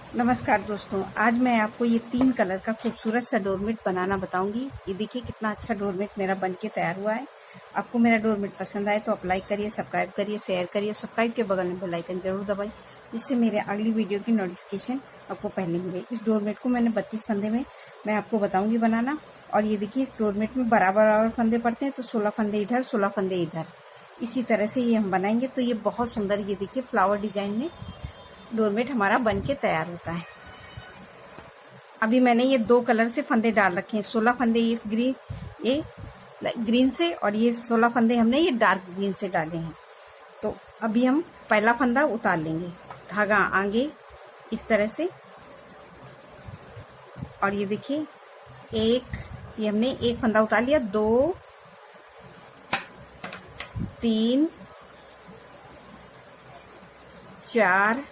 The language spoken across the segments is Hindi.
नमस्कार दोस्तों, आज मैं आपको ये 3 कलर का खूबसूरत सा डोरमेट बनाना बताऊंगी। ये देखिए कितना अच्छा डोरमेट मेरा बन के तैयार हुआ है। आपको मेरा डोरमेट पसंद आए तो आप लाइक करिए, सब्सक्राइब करिए, शेयर करिए। सब्सक्राइब के बगल में बेल आइकन जरूर दबाइए, जिससे मेरे अगली वीडियो की नोटिफिकेशन आपको पहले मिले। इस डोरमेट को मैंने 32 फंदे में मैं आपको बताऊंगी बनाना। और ये देखिए, इस डोरमेट में बराबर बराबर फंदे पड़ते हैं, तो 16 फंदे इधर, 16 फंदे इधर। इसी तरह से ये हम बनाएंगे तो ये बहुत सुंदर, ये देखिए फ्लावर डिजाइन में डोरमेट हमारा बन के तैयार होता है। अभी मैंने ये 2 कलर से फंदे डाल रखे हैं। 16 फंदे इस ये ग्रीन से, और ये 16 फंदे हमने ये डार्क ग्रीन से डाले हैं। तो अभी हम पहला फंदा उतार लेंगे, धागा आगे इस तरह से। और ये देखिए ये हमने एक फंदा उतार लिया। 2 3 4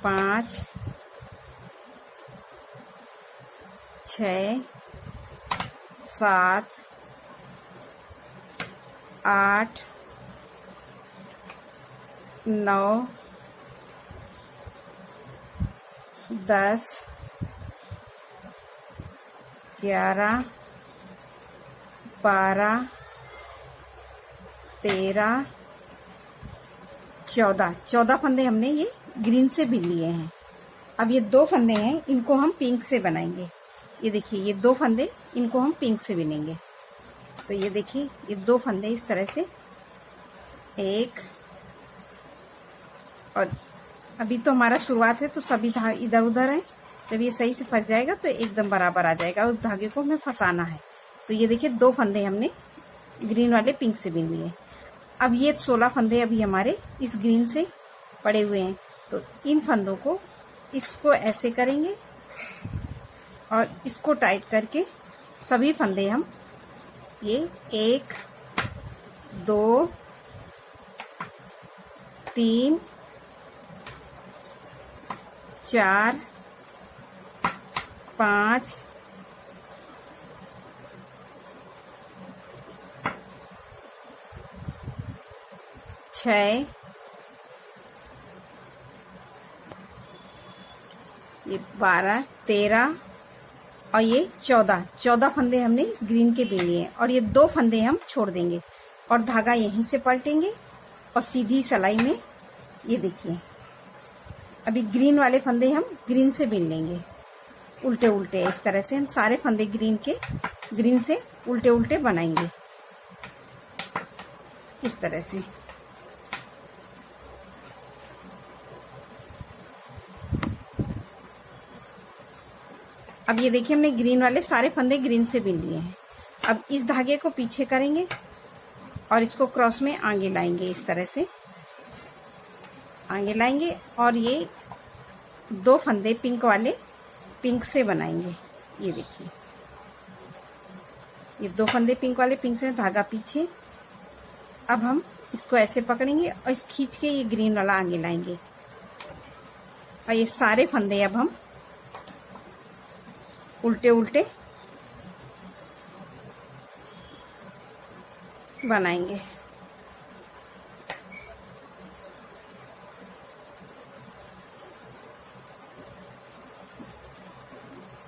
5 6 7 8 9 10 11 12 13 14 फंदे हमने ये ग्रीन से भी लिए हैं। अब ये 2 फंदे हैं, इनको हम पिंक से बनाएंगे। ये देखिए, ये 2 फंदे, इनको हम पिंक से बिनेंगे। तो ये देखिए, ये 2 फंदे इस तरह से, एक, और अभी तो हमारा शुरुआत है तो सभी इधर उधर है। जब ये सही से फंस जाएगा तो एकदम बराबर आ जाएगा। उस धागे को हमें फंसाना है। तो ये देखिए, 2 फंदे हमने ग्रीन वाले पिंक से बिन लिए। अब ये 16 फंदे अभी हमारे इस ग्रीन से पड़े हुए हैं। तो इन फंदों को, इसको ऐसे करेंगे और इसको टाइट करके सभी फंदे हम ये 1 2 3 4 5 6 ये 12 13 और ये 14 फंदे हमने इस ग्रीन के बिन लिए हैं। और ये 2 फंदे हम छोड़ देंगे और धागा यहीं से पलटेंगे और सीधी सिलाई में, ये देखिए अभी ग्रीन वाले फंदे हम ग्रीन से बिन लेंगे, उल्टे उल्टे। इस तरह से हम सारे फंदे ग्रीन से उल्टे उल्टे बनाएंगे, इस तरह से। अब ये देखिए, हमने ग्रीन वाले सारे फंदे ग्रीन से बिन लिए हैं। अब इस धागे को पीछे करेंगे और इसको क्रॉस में आगे लाएंगे, इस तरह से आगे लाएंगे। और ये 2 फंदे पिंक वाले पिंक से बनाएंगे। ये देखिए, ये 2 फंदे पिंक वाले पिंक से, धागा पीछे। अब हम इसको ऐसे पकड़ेंगे और इस खींच के ये ग्रीन वाला आगे लाएंगे। और ये सारे फंदे अब हम उल्टे उल्टे बनाएंगे।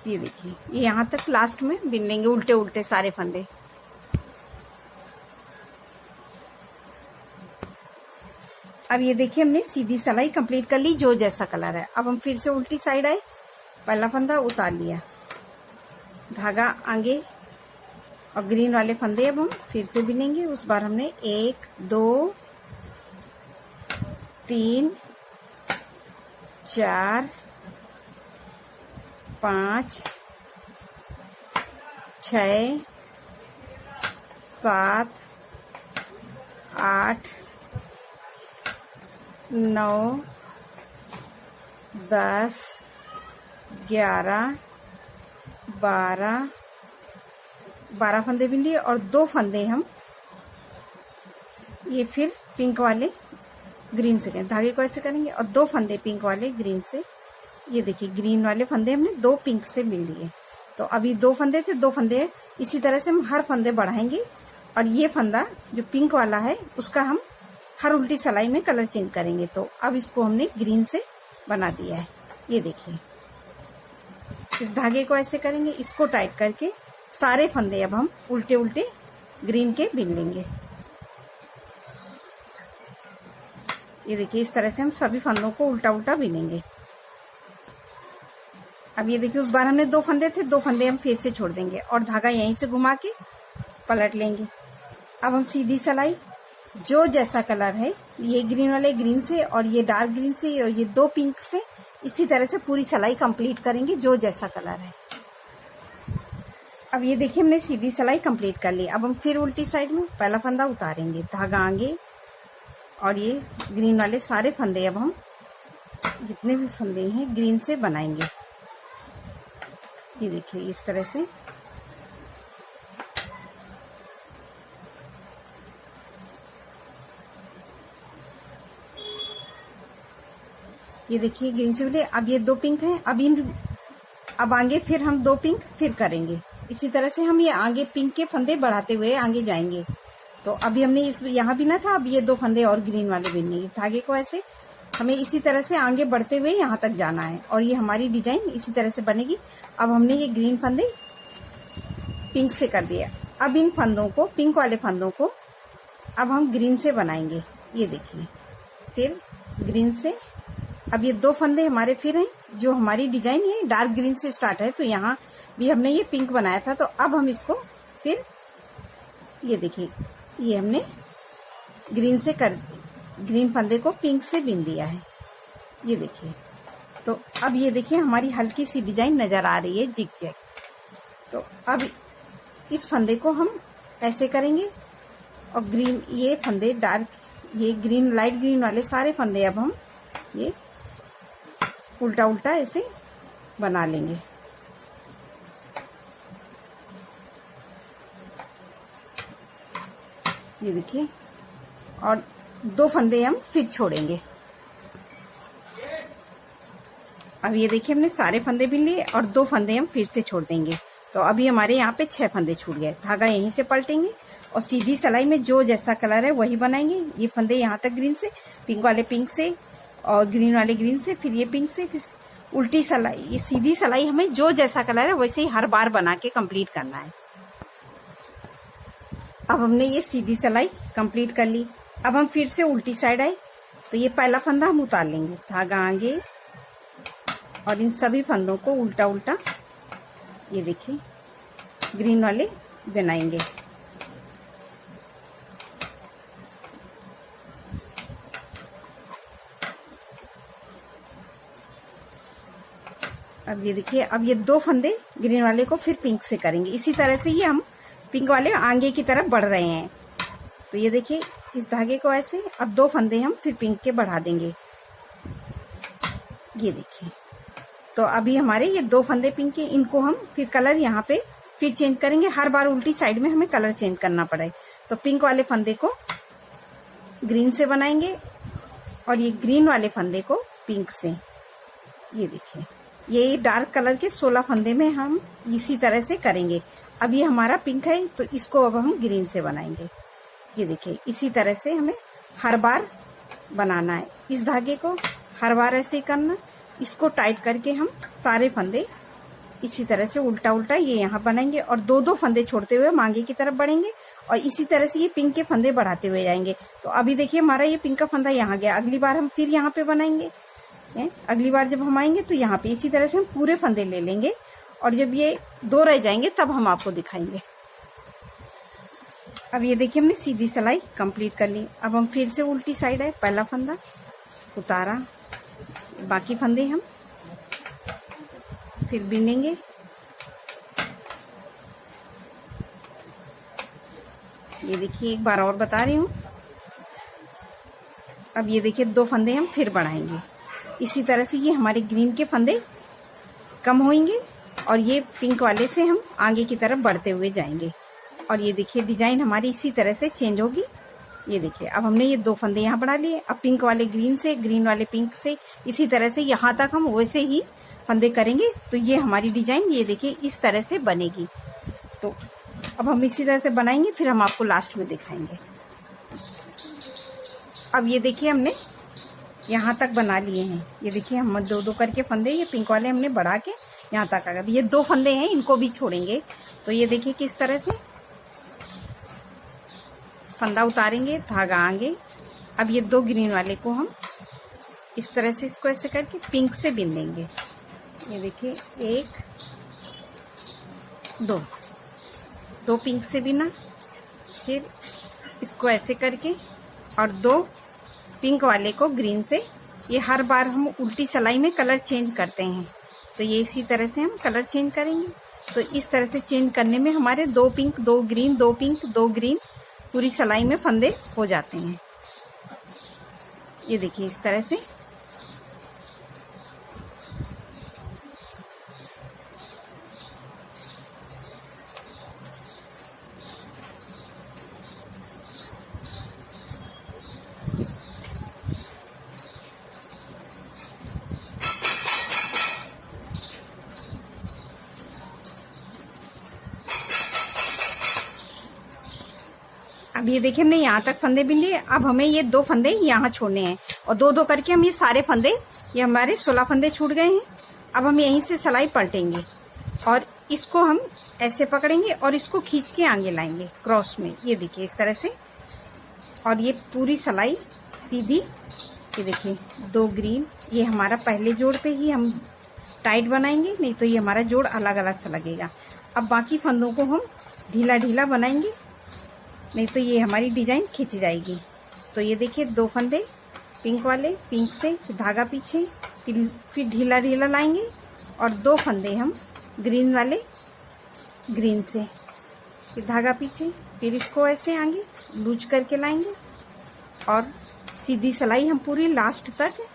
ये देखिए, ये यहाँ तक लास्ट में बिन लेंगे उल्टे उल्टे सारे फंदे। अब ये देखिए, हमने सीधी सिलाई कंप्लीट कर ली, जो जैसा कलर है। अब हम फिर से उल्टी साइड आए, पहला फंदा उतार लिया, धागा आगे, और ग्रीन वाले फंदे अब हम फिर से बिनेंगे। उस बार हमने 1 2 3 4 5 6 7 8 9 10 11 12 फंदे बिन लिए। और 2 फंदे हम ये फिर पिंक वाले ग्रीन से करेंगे, धागे को ऐसे करेंगे और 2 फंदे पिंक वाले ग्रीन से। ये देखिए, ग्रीन वाले फंदे हमने 2 पिंक से बिन लिए। तो अभी 2 फंदे थे, 2 फंदे इसी तरह से हम हर फंदे बढ़ाएंगे। और ये फंदा जो पिंक वाला है उसका हम हर उल्टी सिलाई में कलर चेंज करेंगे। तो अब इसको हमने ग्रीन से बना दिया है। ये देखिए, इस धागे को ऐसे करेंगे, इसको टाइट करके सारे फंदे अब हम उल्टे उल्टे ग्रीन के बिन लेंगे। ये देखिए, इस तरह से हम सभी फंदों को उल्टा उल्टा बिनेंगे। अब ये देखिए, उस बार हमने 2 फंदे थे, 2 फंदे हम फिर से छोड़ देंगे और धागा यहीं से घुमा के पलट लेंगे। अब हम सीधी सिलाई, जो जैसा कलर है, ये ग्रीन वाले ग्रीन से और ये डार्क ग्रीन से और ये 2 पिंक से, इसी तरह से पूरी सिलाई कंप्लीट करेंगे जो जैसा कलर है। अब ये देखिए, हमने सीधी सिलाई कंप्लीट कर ली। अब हम फिर उल्टी साइड में पहला फंदा उतारेंगे, धागा आगे और ये ग्रीन वाले सारे फंदे अब हम जितने भी फंदे हैं ग्रीन से बनाएंगे। ये देखिए, इस तरह से ये देखिए ग्रीन से बने। अब ये 2 पिंक हैं, अब आगे फिर हम 2 पिंक फिर करेंगे। इसी तरह से हम ये आगे पिंक के फंदे बढ़ाते हुए आगे जाएंगे। तो अभी हमने इस यहाँ बिना था, अब ये 2 फंदे और ग्रीन वाले बिनने। इस धागे को ऐसे हमें इसी तरह से आगे बढ़ते हुए यहाँ तक जाना है और ये हमारी डिजाइन इसी तरह से बनेगी। अब हमने ये ग्रीन फंदे पिंक से कर दिया। अब इन फंदों को, पिंक वाले फंदों को अब हम ग्रीन से बनाएंगे। ये देखिए, फिर ग्रीन से अब ये 2 फंदे हमारे फिर हैं। जो हमारी डिजाइन है डार्क ग्रीन से स्टार्ट है, तो यहाँ भी हमने ये पिंक बनाया था। तो अब हम इसको फिर ये देखिए, ये हमने ग्रीन से ग्रीन फंदे को पिंक से बिन दिया है। ये देखिए, तो अब ये देखिए हमारी हल्की सी डिजाइन नजर आ रही है, जिग जैग। तो अब इस फंदे को हम ऐसे करेंगे और ग्रीन, ये फंदे डार्क, ये ग्रीन, लाइट ग्रीन वाले सारे फंदे अब हम ये उल्टा उल्टा ऐसे बना लेंगे। ये देखिए, और 2 फंदे हम फिर छोड़ेंगे। अब ये देखिए, हमने सारे फंदे बिन लिए और 2 फंदे हम फिर से छोड़ देंगे। तो अभी हमारे यहाँ पे 6 फंदे छूट गए। धागा यहीं से पलटेंगे और सीधी सिलाई में जो जैसा कलर है वही बनाएंगे। ये फंदे यहाँ तक ग्रीन से, पिंक वाले पिंक से और ग्रीन वाले ग्रीन से, फिर ये पिंक से, फिर उल्टी सिलाई। ये सीधी सिलाई हमें जो जैसा कलर है वैसे ही हर बार बना के कंप्लीट करना है। अब हमने ये सीधी सिलाई कंप्लीट कर ली। अब हम फिर से उल्टी साइड आए, तो ये पहला फंदा हम उतार लेंगे, धागा आगे और इन सभी फंदों को उल्टा उल्टा ये देखिए ग्रीन वाले बनाएंगे। अब ये देखिए, अब ये 2 फंदे ग्रीन वाले को फिर पिंक से करेंगे। इसी तरह से ये हम पिंक वाले आगे की तरफ बढ़ रहे हैं। तो ये देखिए, इस धागे को ऐसे अब 2 फंदे हम फिर पिंक के बढ़ा देंगे। ये देखिए, तो अभी हमारे ये 2 फंदे पिंक के, इनको हम फिर कलर यहाँ पे फिर चेंज करेंगे। हर बार उल्टी साइड में हमें कलर चेंज करना पड़े। तो पिंक वाले फंदे को ग्रीन से बनाएंगे और ये ग्रीन वाले फंदे को पिंक से। ये देखिए, ये डार्क कलर के 16 फंदे में हम इसी तरह से करेंगे। अब ये हमारा पिंक है, तो इसको अब हम ग्रीन से बनाएंगे। ये देखिए, इसी तरह से हमें हर बार बनाना है। इस धागे को हर बार ऐसे ही करना। इसको टाइट करके हम सारे फंदे इसी तरह से उल्टा उल्टा ये यहाँ बनाएंगे और 2-2 फंदे छोड़ते हुए हम आगे की तरफ बढ़ेंगे और इसी तरह से ये पिंक के फंदे बढ़ाते हुए जाएंगे। तो अभी देखिए, हमारा ये पिंक का फंदा यहाँ गया। अगली बार हम फिर यहाँ पे बनाएंगे। अगली बार जब हम आएंगे तो यहाँ पे इसी तरह से हम पूरे फंदे ले लेंगे और जब ये 2 रह जाएंगे तब हम आपको दिखाएंगे। अब ये देखिए, हमने सीधी सिलाई कंप्लीट कर ली। अब हम फिर से उल्टी साइड है, पहला फंदा उतारा, बाकी फंदे हम फिर बिनेंगे। ये देखिए, एक बार और बता रही हूँ। अब ये देखिए, 2 फंदे हम फिर बढ़ाएंगे। इसी तरह से ये हमारे ग्रीन के फंदे कम होंगे और ये पिंक वाले से हम आगे की तरफ बढ़ते हुए जाएंगे। और ये देखिए, डिजाइन हमारी इसी तरह से चेंज होगी। ये देखिए, अब हमने ये 2 फंदे यहाँ बढ़ा लिए। अब पिंक वाले ग्रीन से, ग्रीन वाले पिंक से, इसी तरह से यहाँ तक हम वैसे ही फंदे करेंगे। तो ये हमारी डिजाइन ये देखिए इस तरह से बनेगी। तो अब हम इसी तरह से बनाएंगे, फिर हम आपको लास्ट में दिखाएंगे। अब ये देखिए हमने यहाँ तक बना लिए हैं। ये देखिए हम दो दो करके फंदे, ये पिंक वाले हमने बढ़ा के यहाँ तक आ गए। ये 2 फंदे हैं, इनको भी छोड़ेंगे। तो ये देखिए किस तरह से फंदा उतारेंगे, धागा आगे। अब ये 2 ग्रीन वाले को हम इस तरह से इसको ऐसे करके पिंक से बिन देंगे। ये देखिए 1 2 पिंक से बिना, फिर इसको ऐसे करके और 2 पिंक वाले को ग्रीन से। ये हर बार हम उल्टी सिलाई में कलर चेंज करते हैं, तो ये इसी तरह से हम कलर चेंज करेंगे। तो इस तरह से चेंज करने में हमारे 2 पिंक 2 ग्रीन 2 पिंक 2 ग्रीन पूरी सिलाई में फंदे हो जाते हैं। ये देखिए इस तरह से। अब ये देखिए हमने यहाँ तक फंदे बिन लिए। अब हमें ये 2 फंदे यहाँ छोड़ने हैं और 2 करके हम ये सारे फंदे, ये हमारे 16 फंदे छूट गए हैं। अब हम यहीं से सिलाई पलटेंगे और इसको हम ऐसे पकड़ेंगे और इसको खींच के आगे लाएंगे क्रॉस में। ये देखिए इस तरह से, और ये पूरी सिलाई सीधी। ये देखिए 2 ग्रीन, ये हमारा पहले जोड़ पे ही हम टाइट बनाएंगे, नहीं तो ये हमारा जोड़ अलग अलग सा लगेगा। अब बाकी फंदों को हम ढीला ढीला बनाएंगे, नहीं तो ये हमारी डिजाइन खिंच जाएगी। तो ये देखिए 2 फंदे पिंक वाले, पिंक से फिर धागा पीछे, फिर ढीला ढीला लाएंगे और 2 फंदे हम ग्रीन वाले, ग्रीन से फिर धागा पीछे, फिर इसको ऐसे आगे लूज करके लाएंगे और सीधी सिलाई हम पूरी लास्ट तक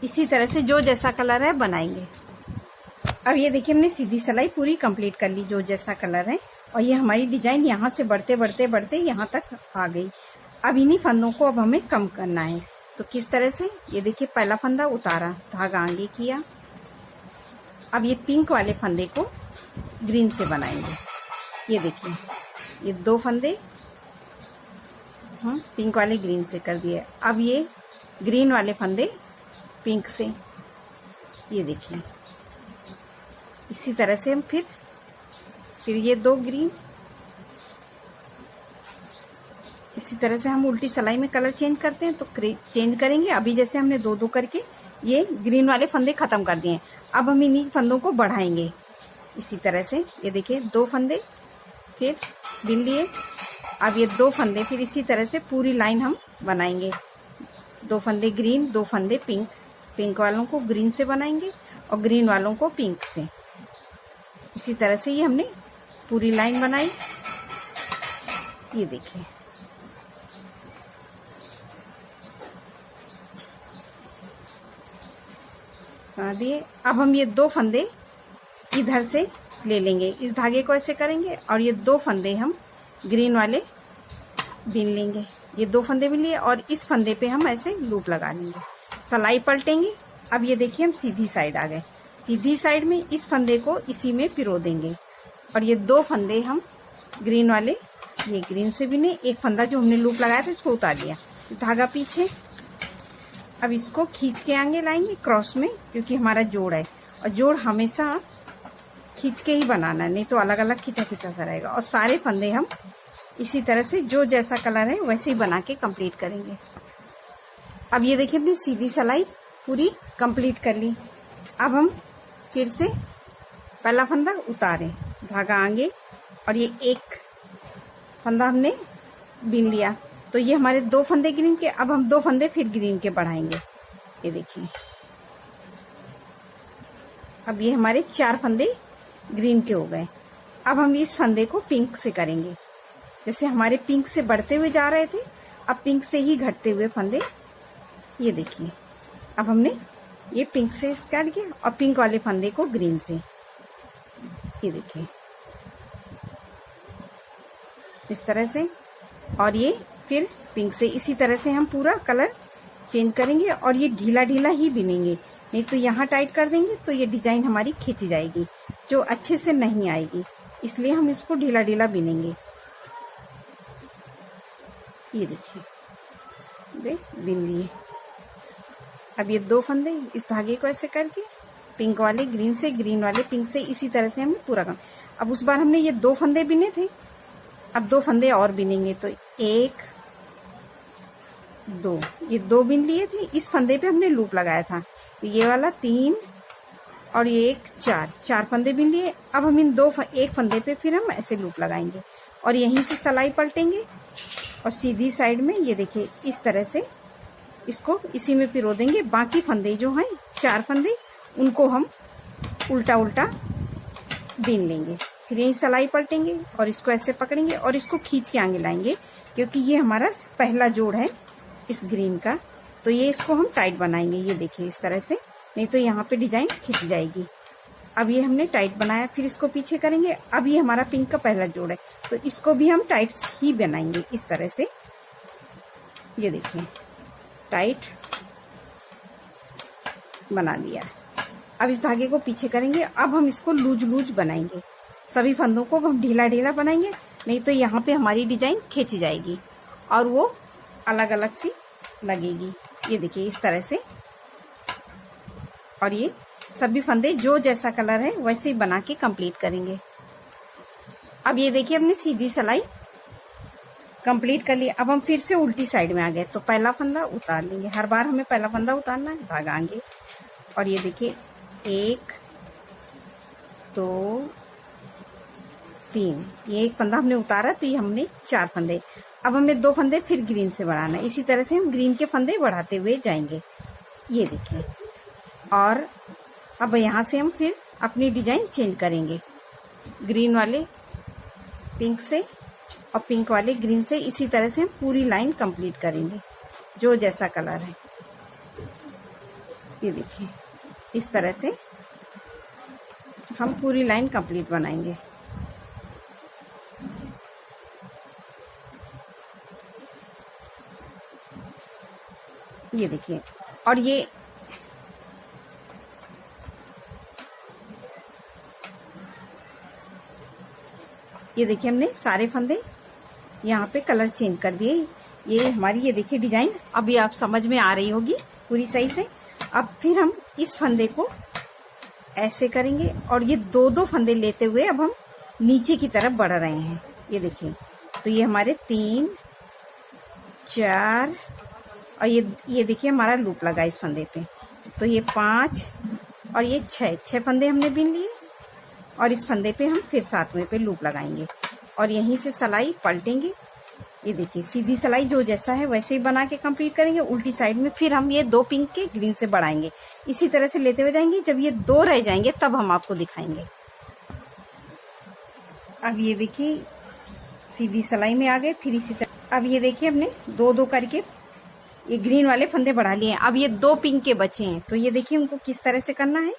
इसी तरह से जो जैसा कलर है बनाएंगे। अब ये देखिए हमने सीधी सिलाई पूरी कंप्लीट कर ली, जो जैसा कलर है, और ये हमारी डिजाइन यहाँ से बढ़ते बढ़ते बढ़ते यहाँ तक आ गई। अब इन्हीं फंदों को अब हमें कम करना है। तो किस तरह से, ये देखिए पहला फंदा उतारा, धागा आगे किया। अब ये पिंक वाले फंदे को ग्रीन से बनाएंगे। ये देखिए ये 2 फंदे पिंक वाले ग्रीन से कर दिए। अब ये ग्रीन वाले फंदे पिंक से, ये देखिए इसी तरह से हम फिर ये 2 ग्रीन, इसी तरह से हम उल्टी सिलाई में कलर चेंज करते हैं, तो चेंज करेंगे। अभी जैसे हमने 2 करके ये ग्रीन वाले फंदे खत्म कर दिए। अब हम इन्हीं फंदों को बढ़ाएंगे इसी तरह से। ये देखिए 2 फंदे फिर बिन लिए। अब ये 2 फंदे फिर इसी तरह से पूरी लाइन हम बनाएंगे। 2 फंदे ग्रीन 2 फंदे पिंक, पिंक वालों को ग्रीन से बनाएंगे और ग्रीन वालों को पिंक से। इसी तरह से ये हमने पूरी लाइन बनाई। ये देखिए बना दिए। अब हम ये 2 फंदे इधर से ले लेंगे, इस धागे को ऐसे करेंगे और ये 2 फंदे हम ग्रीन वाले बिन लेंगे। ये 2 फंदे बिन लिए और इस फंदे पे हम ऐसे लूप लगा लेंगे, सिलाई पलटेंगे। अब ये देखिए हम सीधी साइड आ गए। सीधी साइड में इस फंदे को इसी में पिरो देंगे और ये 2 फंदे हम ग्रीन वाले, ये ग्रीन से बिने। एक फंदा जो हमने लूप लगाया था इसको उतार लिया, धागा पीछे। अब इसको खींच के आगे लाएंगे क्रॉस में, क्योंकि हमारा जोड़ है और जोड़ हमेशा खींच के ही बनाना है, नहीं तो अलग अलग खींचा खींचा सा रहेगा। और सारे फंदे हम इसी तरह से जो जैसा कलर है वैसे ही बना के कंप्लीट करेंगे। अब ये देखिए अपनी सीधी सिलाई पूरी कंप्लीट कर ली। अब हम फिर से पहला फंदा उतारें, धागा आगे, और ये एक फंदा हमने बिन लिया। तो ये हमारे 2 फंदे ग्रीन के। अब हम 2 फंदे फिर ग्रीन के बढ़ाएंगे। ये देखिए अब ये हमारे 4 फंदे ग्रीन के हो गए। अब हम इस फंदे को पिंक से करेंगे। जैसे हमारे पिंक से बढ़ते हुए जा रहे थे, अब पिंक से ही घटते हुए फंदे। ये देखिए अब हमने ये पिंक से काट किया और पिंक वाले फंदे को ग्रीन से। ये देखिए इस तरह से, और ये फिर पिंक से। इसी तरह से हम पूरा कलर चेंज करेंगे और ये ढीला ढीला ही बिनेंगे, नहीं तो यहाँ टाइट कर देंगे तो ये डिजाइन हमारी खिंच जाएगी, जो अच्छे से नहीं आएगी। इसलिए हम इसको ढीला ढीला बिनेंगे। ये देखिए बिन लिए। अब ये 2 फंदे इस धागे को ऐसे करके पिंक वाले ग्रीन से, ग्रीन वाले पिंक से, इसी तरह से हमने पूरा काम। अब उस बार हमने ये 2 फंदे बिने थे, अब 2 फंदे और बिनेंगे। तो 1 2, ये 2 बिन लिए थे। इस फंदे पे हमने लूप लगाया था, तो ये वाला 3 और ये 1 4 फंदे बिन लिए। अब हम इन 1 फंदे पे फिर हम ऐसे लूप लगाएंगे और यहीं से सिलाई पलटेंगे और सीधी साइड में ये देखिए इस तरह से इसको इसी में पिरो देंगे। बाकी फंदे जो हैं 4 फंदे, उनको हम उल्टा उल्टा बीन लेंगे। फिर यही सिलाई पलटेंगे और इसको ऐसे पकड़ेंगे और इसको खींच के आगे लाएंगे, क्योंकि ये हमारा पहला जोड़ है इस ग्रीन का। तो ये इसको हम टाइट बनाएंगे, ये देखिए इस तरह से, नहीं तो यहाँ पे डिजाइन खिंच जाएगी। अब ये हमने टाइट बनाया, फिर इसको पीछे करेंगे। अब ये हमारा पिंक का पहला जोड़ है, तो इसको भी हम टाइट ही बनाएंगे इस तरह से। ये देखिए टाइट बना लिया। अब इस धागे को पीछे करेंगे। अब हम इसको लूज लूज बनाएंगे, सभी फंदों को हम ढीला ढीला बनाएंगे, नहीं तो यहाँ पे हमारी डिजाइन खिंच जाएगी और वो अलग अलग सी लगेगी। ये देखिए इस तरह से। और ये सभी फंदे जो जैसा कलर है वैसे ही बना के कंप्लीट करेंगे। अब ये देखिए हमने सीधी सिलाई कंप्लीट कर ली। अब हम फिर से उल्टी साइड में आ गए, तो पहला फंदा उतार लेंगे। हर बार हमें पहला फंदा उतारना है, धागा आगे। और ये देखिए 1 2 3, ये 1 फंदा हमने उतारा, तो ये हमने 4 फंदे। अब हमें 2 फंदे फिर ग्रीन से बढ़ाना है। इसी तरह से हम ग्रीन के फंदे बढ़ाते हुए जाएंगे, ये देखिए। और अब यहाँ से हम फिर अपनी डिजाइन चेंज करेंगे, ग्रीन वाले पिंक से और पिंक वाले ग्रीन से। इसी तरह से हम पूरी लाइन कंप्लीट करेंगे, जो जैसा कलर है। ये देखिए इस तरह से हम पूरी लाइन कंप्लीट बनाएंगे। ये देखिए। और ये देखिए हमने सारे फंदे यहाँ पे कलर चेंज कर दिए। ये हमारी ये देखिए डिजाइन अभी आप समझ में आ रही होगी पूरी सही से। अब फिर हम इस फंदे को ऐसे करेंगे और ये 2 फंदे लेते हुए अब हम नीचे की तरफ बढ़ रहे हैं। ये देखिए, तो ये हमारे 3 4 और ये देखिए हमारा लूप लगा इस फंदे पे, तो ये 5 और ये 6 फंदे हमने बीन लिए। और इस फंदे पे हम फिर 7वें पे लूप लगाएंगे और यहीं से सिलाई पलटेंगे। ये देखिए सीधी सिलाई जो जैसा है वैसे ही बना के कंप्लीट करेंगे। उल्टी साइड में फिर हम ये 2 पिंक के ग्रीन से बढ़ाएंगे, इसी तरह से लेते हुए जाएंगे। जब ये 2 रह जाएंगे तब हम आपको दिखाएंगे। अब ये देखिए सीधी सिलाई में आ गए, फिर इसी तरह। अब ये देखिए हमने 2 करके ये ग्रीन वाले फंदे बढ़ा लिए हैं। अब ये 2 पिंक के बचे हैं, तो ये देखिए उनको किस तरह से करना है।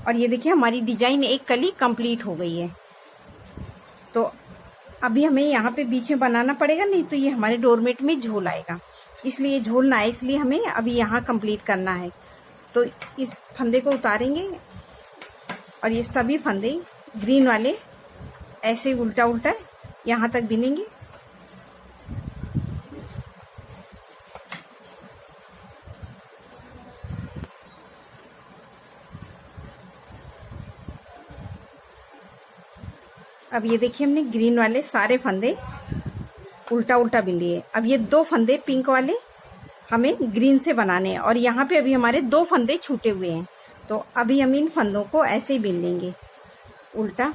और ये देखिए हमारी डिजाइन एक कली कंप्लीट हो गई है। तो अभी हमें यहाँ पे बीच में बनाना पड़ेगा, नहीं तो ये हमारे डोरमेट में झोल आएगा, इसलिए झोल ना आए, इसलिए हमें अभी यहाँ कंप्लीट करना है। तो इस फंदे को उतारेंगे और ये सभी फंदे ग्रीन वाले ऐसे उल्टा उल्टा यहाँ तक बिनेंगे। अब ये देखिए हमने ग्रीन वाले सारे फंदे उल्टा उल्टा बिन लिए। अब ये 2 फंदे पिंक वाले हमें ग्रीन से बनाने हैं और यहाँ पे अभी हमारे 2 फंदे छूटे हुए हैं, तो अभी हम इन फंदों को ऐसे ही बिन लेंगे उल्टा।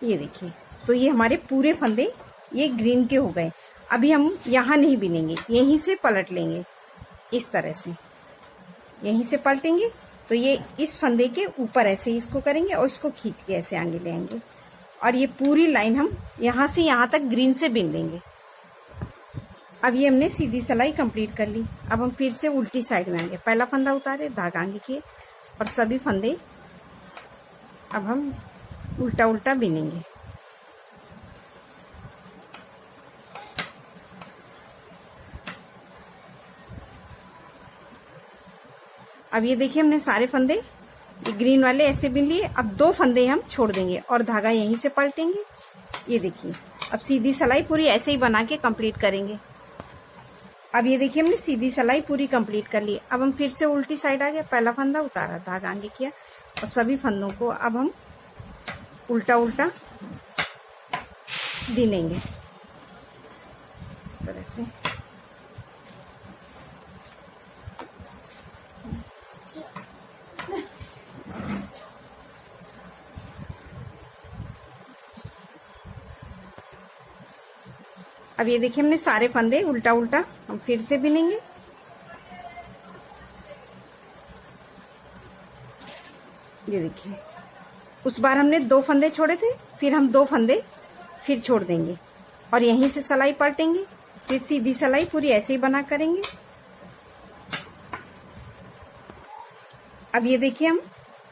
ये देखिए, तो ये हमारे पूरे फंदे ये ग्रीन के हो गए। अभी हम यहाँ नहीं बिनेंगे, यहीं से पलट लेंगे इस तरह से, यहीं से पलटेंगे। तो ये इस फंदे के ऊपर ऐसे इसको करेंगे और इसको खींच के ऐसे आगे ले आएंगे और ये पूरी लाइन हम यहाँ से यहाँ तक ग्रीन से बिन लेंगे। अब ये हमने सीधी सिलाई कंप्लीट कर ली। अब हम फिर से उल्टी साइड में आएंगे, पहला फंदा उतारे, धागा आगे किए और सभी फंदे अब हम उल्टा उल्टा बिनेंगे। अब ये देखिए हमने सारे फंदे ये ग्रीन वाले ऐसे बिन लिए। अब 2 फंदे हम छोड़ देंगे और धागा यहीं से पलटेंगे। ये देखिए अब सीधी सिलाई पूरी ऐसे ही बना के कंप्लीट करेंगे। अब ये देखिए हमने सीधी सिलाई पूरी कंप्लीट कर ली। अब हम फिर से उल्टी साइड आ गया, पहला फंदा उतारा, धागा आगे किया और सभी फंदों को अब हम उल्टा उल्टा बिनेंगे इस तरह से। अब ये देखिए हमने सारे फंदे उल्टा उल्टा हम फिर से बिनेंगे। ये देखिए उस बार हमने 2 फंदे छोड़े थे, फिर हम 2 फंदे फिर छोड़ देंगे और यहीं से सिलाई पलटेंगे। फिर सीधी सिलाई पूरी ऐसे ही बना करेंगे। अब ये देखिए हम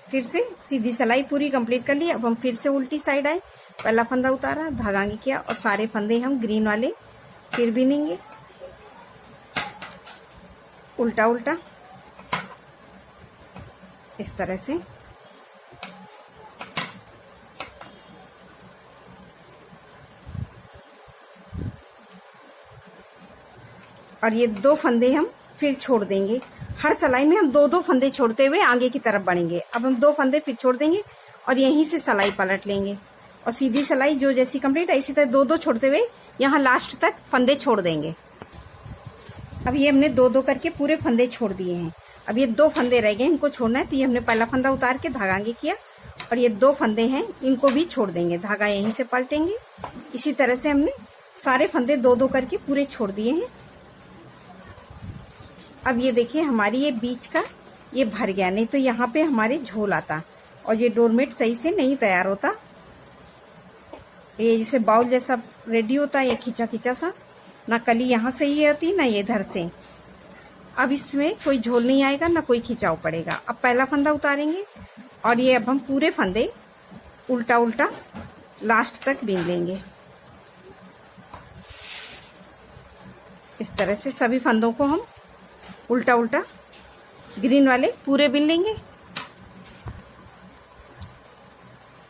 फिर से सीधी सिलाई पूरी कंप्लीट कर ली। अब हम फिर से उल्टी साइड आए, पहला फंदा उतारा, धागा आगे किया और सारे फंदे हम ग्रीन वाले फिर बिनेंगे उल्टा उल्टा इस तरह से। और ये 2 फंदे हम फिर छोड़ देंगे। हर सिलाई में हम 2-2 फंदे छोड़ते हुए आगे की तरफ बढ़ेंगे। अब हम 2 फंदे फिर छोड़ देंगे और यहीं से सिलाई पलट लेंगे और सीधी सिलाई जो जैसी कंप्लीट है इसी तरह 2-2 छोड़ते हुए यहाँ लास्ट तक फंदे छोड़ देंगे। अब ये हमने 2-2 करके पूरे फंदे छोड़ दिए हैं। अब ये 2 फंदे रह गए, इनको छोड़ना है। तो ये हमने पहला फंदा उतार के धागा आगे किया और ये 2 फंदे हैं, इनको भी छोड़ देंगे, धागा यहीं से पलटेंगे। इसी तरह से हमने सारे फंदे 2-2 करके पूरे छोड़ दिए हैं। अब ये देखिए हमारी ये बीच का ये भर गया, नहीं तो यहाँ पे हमारे झोल आता और ये डोरमेट सही से नहीं तैयार होता। ये जैसे बाउल जैसा रेडी होता है, ये खींचा खींचा सा, ना कली यहाँ से ही आती ना ये इधर से। अब इसमें कोई झोल नहीं आएगा ना कोई खिंचाव पड़ेगा। अब पहला फंदा उतारेंगे और ये अब हम पूरे फंदे उल्टा उल्टा लास्ट तक बीन लेंगे इस तरह से। सभी फंदों को हम उल्टा उल्टा ग्रीन वाले पूरे बिन लेंगे।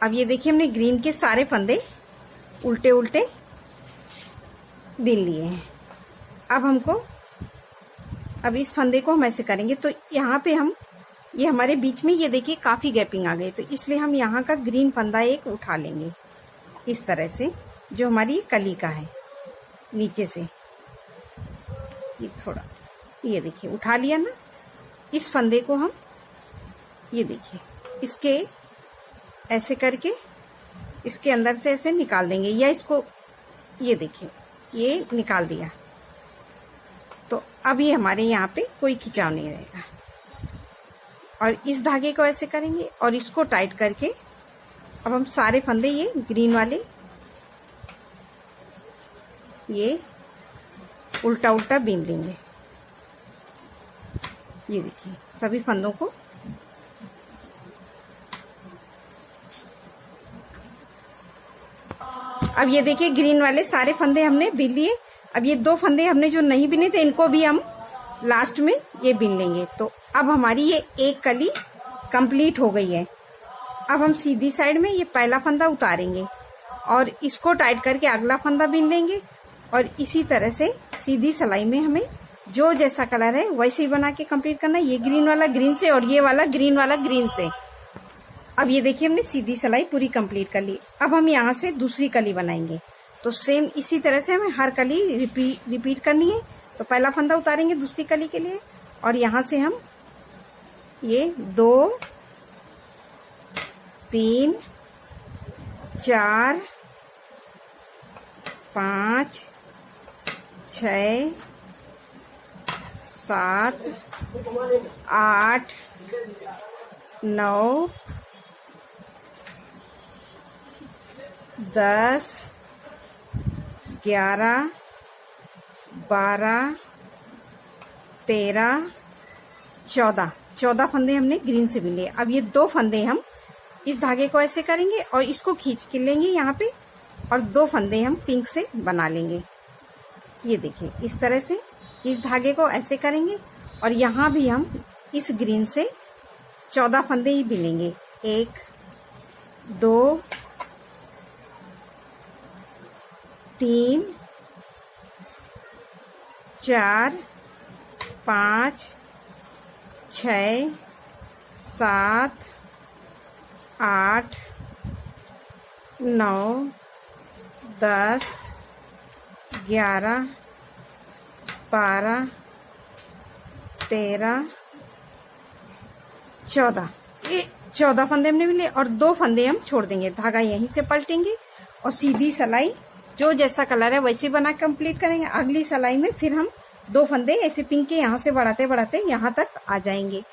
अब ये देखिए हमने ग्रीन के सारे फंदे उल्टे उल्टे बिन लिए हैं। अब इस फंदे को हम ऐसे करेंगे तो यहाँ पे हम ये हमारे बीच में ये देखिए काफी गैपिंग आ गई, तो इसलिए हम यहाँ का ग्रीन फंदा एक उठा लेंगे इस तरह से, जो हमारी कली का है नीचे से। ये थोड़ा ये देखिए उठा लिया ना। इस फंदे को हम ये देखिए इसके ऐसे करके इसके अंदर से ऐसे निकाल देंगे, या इसको ये देखिए ये निकाल दिया। तो अब ये हमारे यहाँ पे कोई खिंचाव नहीं रहेगा। और इस धागे को ऐसे करेंगे और इसको टाइट करके अब हम सारे फंदे ये ग्रीन वाले ये उल्टा उल्टा बीन लेंगे। ये देखिए सभी फंदों को अब ये देखिए ग्रीन वाले सारे फंदे हमने बीन लिए। अब ये 2 फंदे हमने जो नहीं बिने थे इनको भी हम लास्ट में ये बीन लेंगे। तो अब हमारी ये एक कली कंप्लीट हो गई है। अब हम सीधी साइड में ये पहला फंदा उतारेंगे और इसको टाइट करके अगला फंदा बीन लेंगे और इसी तरह से सीधी सिलाई में हमें जो जैसा कलर है वैसे ही बना के कंप्लीट करना है। ये ग्रीन वाला ग्रीन से और ये वाला ग्रीन वाला ग्रीन से। अब ये देखिए हमने सीधी सिलाई पूरी कंप्लीट कर ली। अब हम यहाँ से दूसरी कली बनाएंगे, तो सेम इसी तरह से हमें हर कली रिपीट करनी है। तो पहला फंदा उतारेंगे दूसरी कली के लिए और यहाँ से हम ये 2 3 4 5 6 7 8 9 10 11 12 13 14 फंदे हमने ग्रीन से बिन लिए। अब ये 2 फंदे हम इस धागे को ऐसे करेंगे और इसको खींच के लेंगे यहाँ पे और 2 फंदे हम पिंक से बना लेंगे। ये देखिए इस तरह से इस धागे को ऐसे करेंगे और यहाँ भी हम इस ग्रीन से 14 फंदे ही बिनेंगे। 1 2 3 4 5 6 7 8 9 10 11 12 13 14 14 फंदे हमने मिले और 2 फंदे हम छोड़ देंगे। धागा यहीं से पलटेंगे और सीधी सिलाई जो जैसा कलर है वैसे बना कंप्लीट करेंगे। अगली सिलाई में फिर हम 2 फंदे ऐसे पिंक के यहाँ से बढ़ाते बढ़ाते यहाँ तक आ जाएंगे।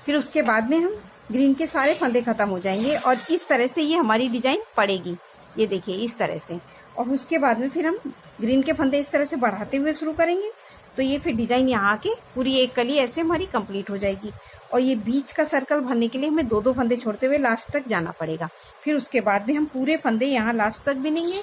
फिर उसके बाद में हम ग्रीन के सारे फंदे खत्म हो जाएंगे और इस तरह से ये हमारी डिजाइन पड़ेगी। ये देखिए इस तरह से। और उसके बाद में फिर हम ग्रीन के फंदे इस तरह से बढ़ाते हुए शुरू करेंगे। तो ये फिर डिजाइन यहाँ आके पूरी एक कली ऐसे हमारी कंप्लीट हो जाएगी। और ये बीच का सर्कल भरने के लिए हमें 2-2 फंदे छोड़ते हुए लास्ट तक जाना पड़ेगा। फिर उसके बाद में हम पूरे फंदे यहाँ लास्ट तक बिनेंगे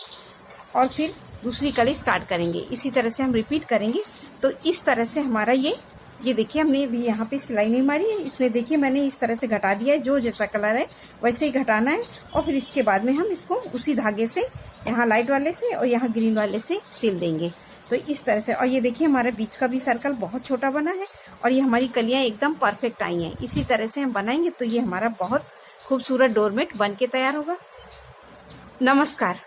और फिर दूसरी कली स्टार्ट करेंगे। इसी तरह से हम रिपीट करेंगे। तो इस तरह से हमारा ये देखिए हमने भी यहाँ पे सिलाई नहीं मारी है। इसमें देखिए मैंने इस तरह से घटा दिया है, जो जैसा कलर है वैसे ही घटाना है। और फिर इसके बाद में हम इसको उसी धागे से यहाँ लाइट वाले से और यहाँ ग्रीन वाले से सिल देंगे। तो इस तरह से। और ये देखिए हमारा बीच का भी सर्कल बहुत छोटा बना है और ये हमारी कलियाँ एकदम परफेक्ट आई हैं। इसी तरह से हम बनाएंगे तो ये हमारा बहुत खूबसूरत डोरमेट बन के तैयार होगा। नमस्कार।